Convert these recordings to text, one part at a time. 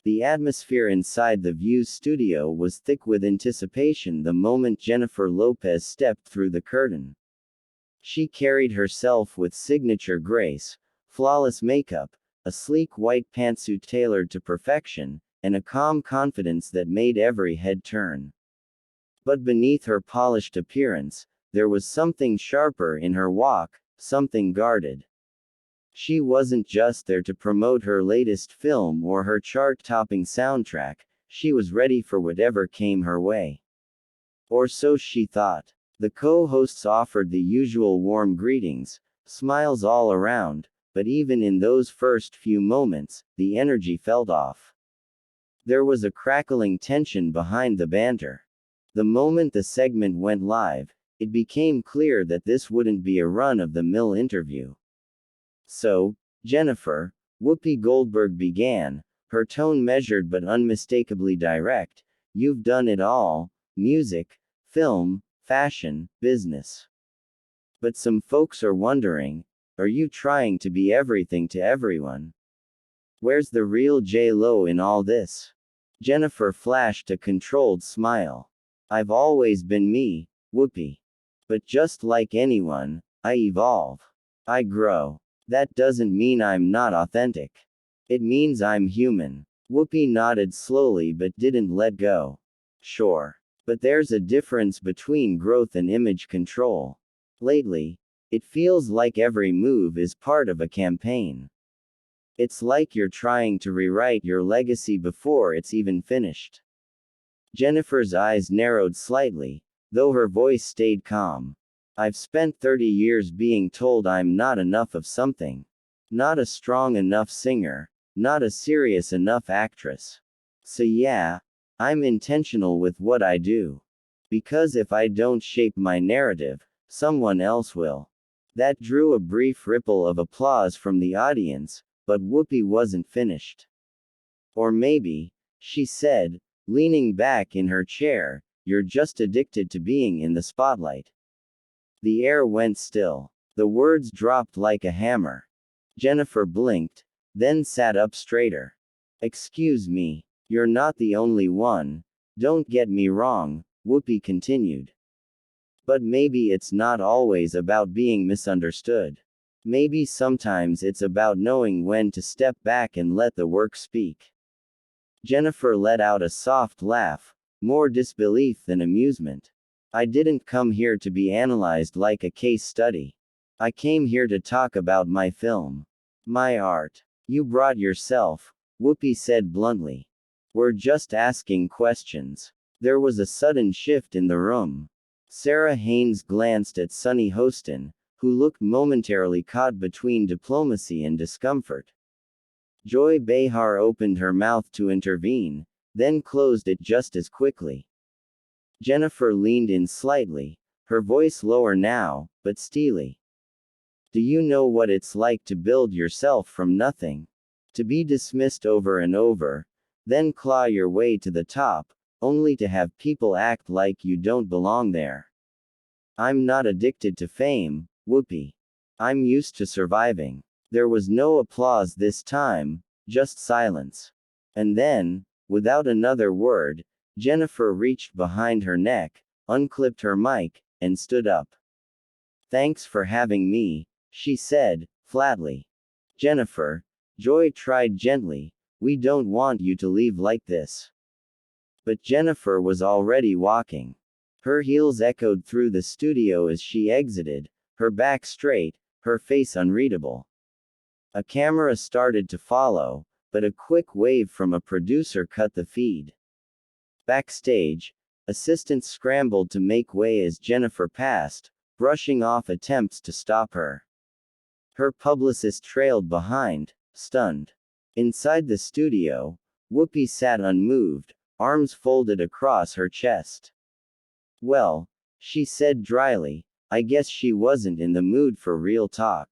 The atmosphere inside the View's studio was thick with anticipation the moment Jennifer Lopez stepped through the curtain. She carried herself with signature grace, flawless makeup, a sleek white pantsuit tailored to perfection, and a calm confidence that made every head turn. But beneath her polished appearance, there was something sharper in her walk, something guarded. She wasn't just there to promote her latest film or her chart-topping soundtrack, she was ready for whatever came her way. Or so she thought. The co-hosts offered the usual warm greetings, smiles all around, but even in those first few moments, the energy felt off. There was a crackling tension behind the banter. The moment the segment went live, it became clear that this wouldn't be a run-of-the-mill interview. So, Jennifer, Whoopi Goldberg began, her tone measured but unmistakably direct. You've done it all: music, film, fashion, business. But some folks are wondering, are you trying to be everything to everyone? Where's the real J-Lo in all this? Jennifer flashed a controlled smile. I've always been me, Whoopi. But just like anyone, I evolve. I grow. That doesn't mean I'm not authentic. It means I'm human. Whoopi nodded slowly but didn't let go. Sure. But there's a difference between growth and image control. Lately, it feels like every move is part of a campaign. It's like you're trying to rewrite your legacy before it's even finished. Jennifer's eyes narrowed slightly, though her voice stayed calm. I've spent 30 years being told I'm not enough of something. Not a strong enough singer, not a serious enough actress. So yeah, I'm intentional with what I do. Because if I don't shape my narrative, someone else will. That drew a brief ripple of applause from the audience, but Whoopi wasn't finished. Or maybe, she said, leaning back in her chair, you're just addicted to being in the spotlight. The air went still. The words dropped like a hammer. Jennifer blinked, then sat up straighter. Excuse me. You're not the only one. Don't get me wrong, Whoopi continued. But maybe it's not always about being misunderstood. Maybe sometimes it's about knowing when to step back and let the work speak. Jennifer let out a soft laugh, more disbelief than amusement. I didn't come here to be analyzed like a case study. I came here to talk about my film. My art. You brought yourself, Whoopi said bluntly. We're just asking questions. There was a sudden shift in the room. Sarah Haynes glanced at Sunny Hostin, who looked momentarily caught between diplomacy and discomfort. Joy Behar opened her mouth to intervene, then closed it just as quickly. Jennifer leaned in slightly, her voice lower now, but steely. Do you know what it's like to build yourself from nothing? To be dismissed over and over, then claw your way to the top, only to have people act like you don't belong there. I'm not addicted to fame, Whoopi. I'm used to surviving. There was no applause this time, just silence. And then, without another word, Jennifer reached behind her neck, unclipped her mic, and stood up. Thanks for having me, she said, flatly. Jennifer, Joy tried gently, we don't want you to leave like this. But Jennifer was already walking. Her heels echoed through the studio as she exited, her back straight, her face unreadable. A camera started to follow, but a quick wave from a producer cut the feed. Backstage, assistants scrambled to make way as Jennifer passed, brushing off attempts to stop her. Her publicist trailed behind, stunned. Inside the studio, Whoopi sat unmoved, arms folded across her chest. Well, she said dryly, I guess she wasn't in the mood for real talk.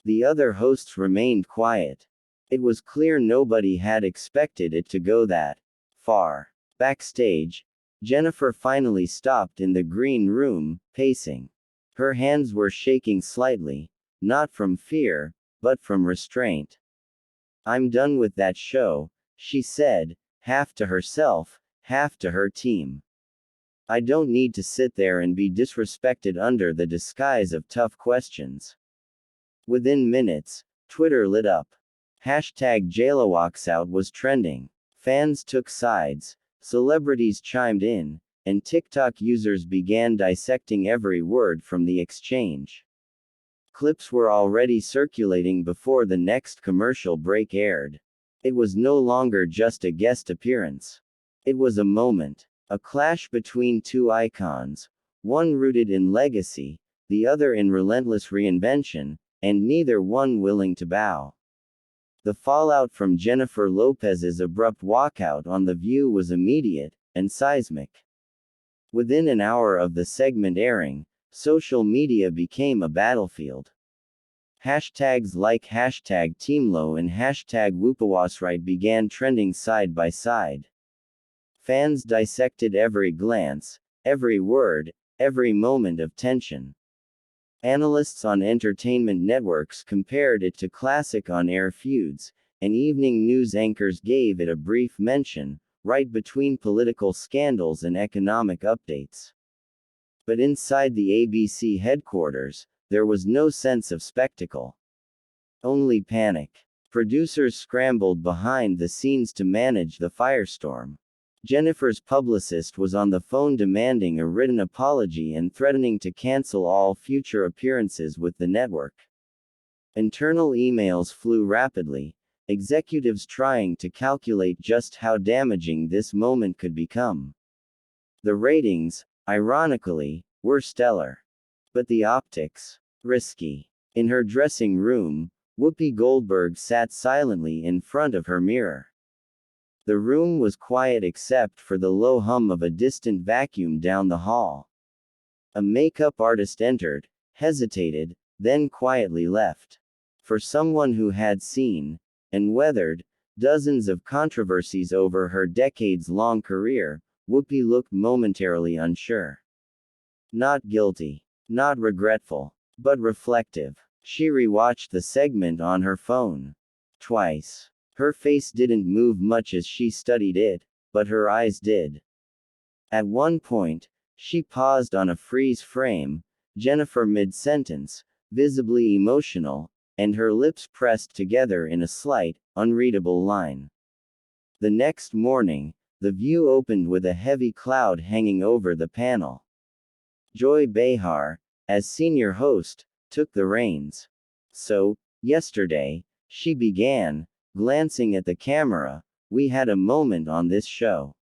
The other hosts remained quiet. It was clear nobody had expected it to go that far. Backstage, Jennifer finally stopped in the green room, pacing. Her hands were shaking slightly, not from fear, but from restraint. I'm done with that show, she said, half to herself, half to her team. I don't need to sit there and be disrespected under the disguise of tough questions. Within minutes, Twitter lit up. Hashtag Walkout was trending. Fans took sides, celebrities chimed in, and TikTok users began dissecting every word from the exchange. Clips were already circulating before the next commercial break aired. It was no longer just a guest appearance. It was a moment, a clash between two icons, one rooted in legacy, the other in relentless reinvention, and neither one willing to bow. The fallout from Jennifer Lopez's abrupt walkout on The View was immediate and seismic. Within an hour of the segment airing, social media became a battlefield. Hashtags like hashtag TeamLo and hashtag WhoopiWasRight began trending side by side. Fans dissected every glance, every word, every moment of tension. Analysts on entertainment networks compared it to classic on-air feuds, and evening news anchors gave it a brief mention, right between political scandals and economic updates. But inside the ABC headquarters, there was no sense of spectacle. Only panic. Producers scrambled behind the scenes to manage the firestorm. Jennifer's publicist was on the phone demanding a written apology and threatening to cancel all future appearances with the network. Internal emails flew rapidly, executives trying to calculate just how damaging this moment could become. The ratings, ironically, were stellar. But the optics, risky. In her dressing room, Whoopi Goldberg sat silently in front of her mirror. The room was quiet except for the low hum of a distant vacuum down the hall. A makeup artist entered, hesitated, then quietly left. For someone who had seen, and weathered, dozens of controversies over her decades-long career, Whoopi looked momentarily unsure. Not guilty. Not regretful. But reflective. She rewatched the segment on her phone. Twice. Her face didn't move much as she studied it, but her eyes did. At one point, she paused on a freeze frame, Jennifer mid-sentence, visibly emotional, and her lips pressed together in a slight, unreadable line. The next morning, The View opened with a heavy cloud hanging over the panel. Joy Behar, as senior host, took the reins. So, yesterday, she began, glancing at the camera, we had a moment on this show.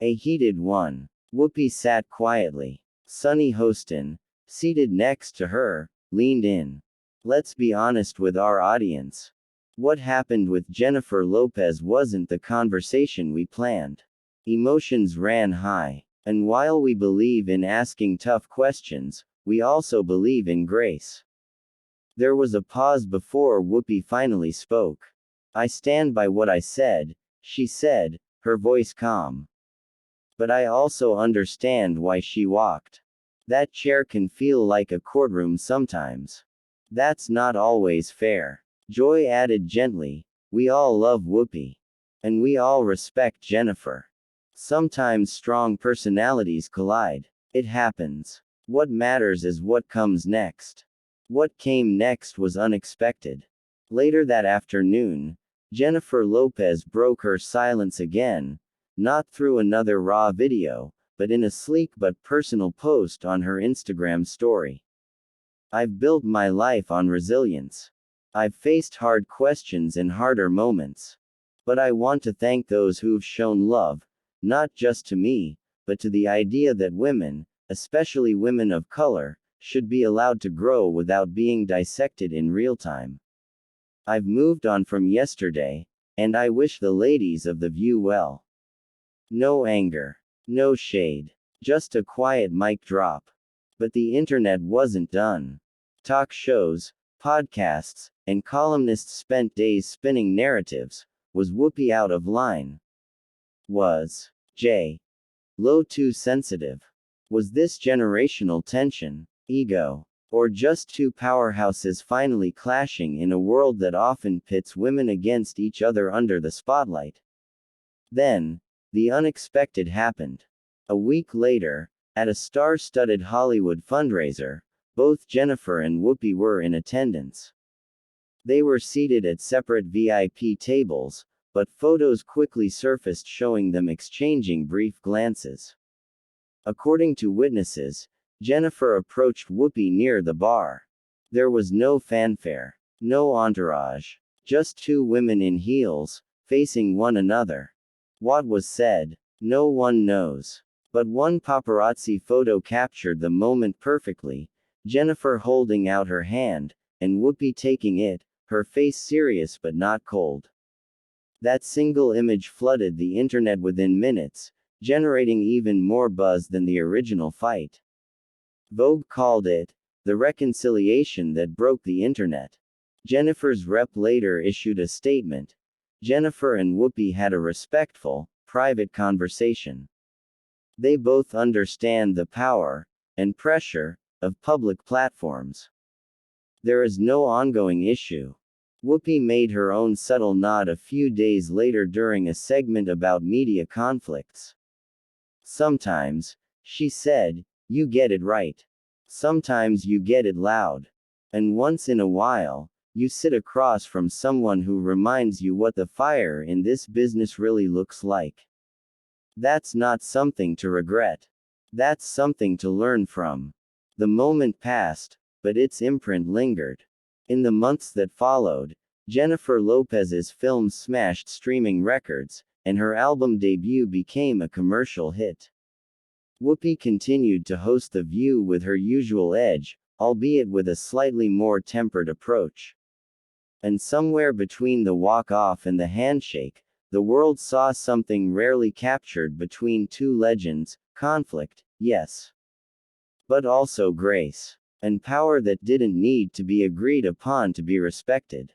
A heated one. Whoopi sat quietly. Sunny Hostin, seated next to her, leaned in. Let's be honest with our audience. What happened with Jennifer Lopez wasn't the conversation we planned. Emotions ran high. And while we believe in asking tough questions, we also believe in grace. There was a pause before Whoopi finally spoke. I stand by what I said, she said, her voice calm. But I also understand why she walked. That chair can feel like a courtroom sometimes. That's not always fair. Joy added gently, we all love Whoopi. And we all respect Jennifer. Sometimes strong personalities collide. It happens. What matters is what comes next. What came next was unexpected. Later that afternoon, Jennifer Lopez broke her silence again, not through another raw video, but in a sleek but personal post on her Instagram story. I've built my life on resilience. I've faced hard questions and harder moments. But I want to thank those who've shown love, not just to me, but to the idea that women, especially women of color, should be allowed to grow without being dissected in real time. I've moved on from yesterday, and I wish the ladies of The View well. No anger. No shade. Just a quiet mic drop. But the internet wasn't done. Talk shows, podcasts, and columnists spent days spinning narratives. Was Whoopi out of line? Was J. Lo too sensitive? Was this generational tension, ego, or just two powerhouses finally clashing in a world that often pits women against each other under the spotlight? Then, the unexpected happened. A week later, at a star-studded Hollywood fundraiser, both Jennifer and Whoopi were in attendance. They were seated at separate VIP tables, but photos quickly surfaced showing them exchanging brief glances. According to witnesses, Jennifer approached Whoopi near the bar. There was no fanfare, no entourage, just two women in heels, facing one another. What was said, no one knows. But one paparazzi photo captured the moment perfectly, Jennifer holding out her hand, and Whoopi taking it, her face serious but not cold. That single image flooded the internet within minutes, generating even more buzz than the original fight. Vogue called it the reconciliation that broke the internet. Jennifer's rep later issued a statement. Jennifer and Whoopi had a respectful, private conversation. They both understand the power and pressure of public platforms. There is no ongoing issue. Whoopi made her own subtle nod a few days later during a segment about media conflicts. Sometimes, she said, you get it right. Sometimes you get it loud. And once in a while, you sit across from someone who reminds you what the fire in this business really looks like. That's not something to regret. That's something to learn from. The moment passed, but its imprint lingered. In the months that followed, Jennifer Lopez's films smashed streaming records, and her album debut became a commercial hit. Whoopi continued to host The View with her usual edge, albeit with a slightly more tempered approach. And somewhere between the walk-off and the handshake, the world saw something rarely captured between two legends: conflict, yes. But also grace. And power that didn't need to be agreed upon to be respected.